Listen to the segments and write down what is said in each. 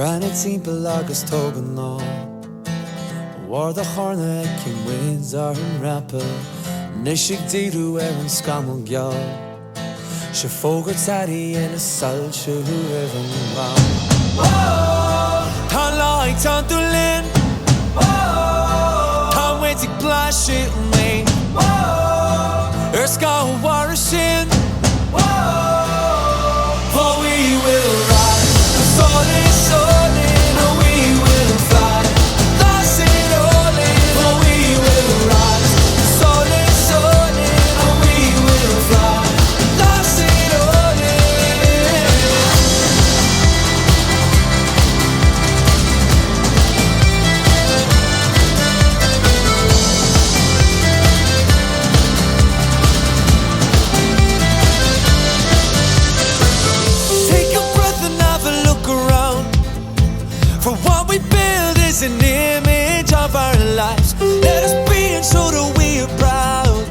Granite timpeall agus Tagann war the cognaíoch winds are in rappel Nishig diru an scamal gyal She fogert taddy in a sal she who even round Tá láig tá dúlin Tá waiting blash it me Ska war a sin For we will ride solid and we will fly That's it all in For we will rise solid and we will fly That's it all For what we build is an image of our lives Let us be and show that we are proud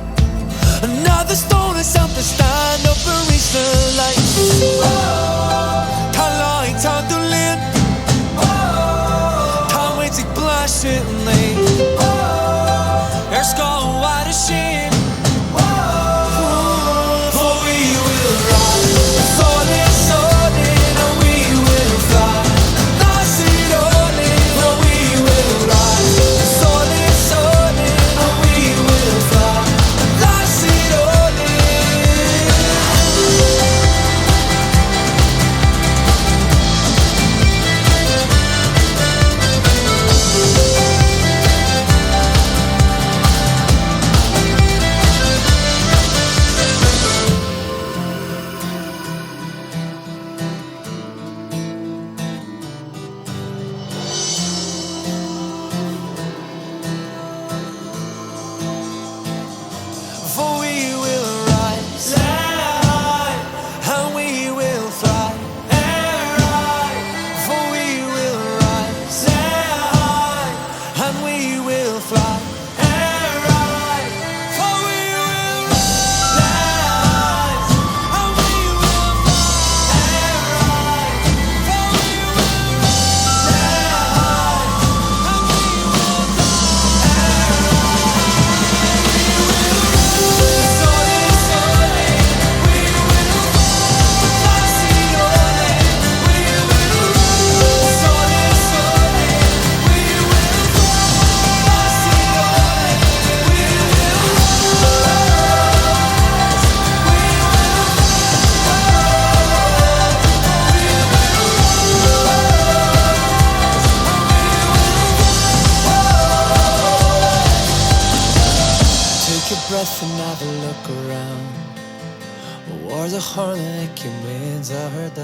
Another stone is something stand up and reach the light Tá láig tá dúlin Tá waiting blash it me Ska war a sin For we will rise solid and we will fly Breath and have a look around War the cognaíoch winds are heard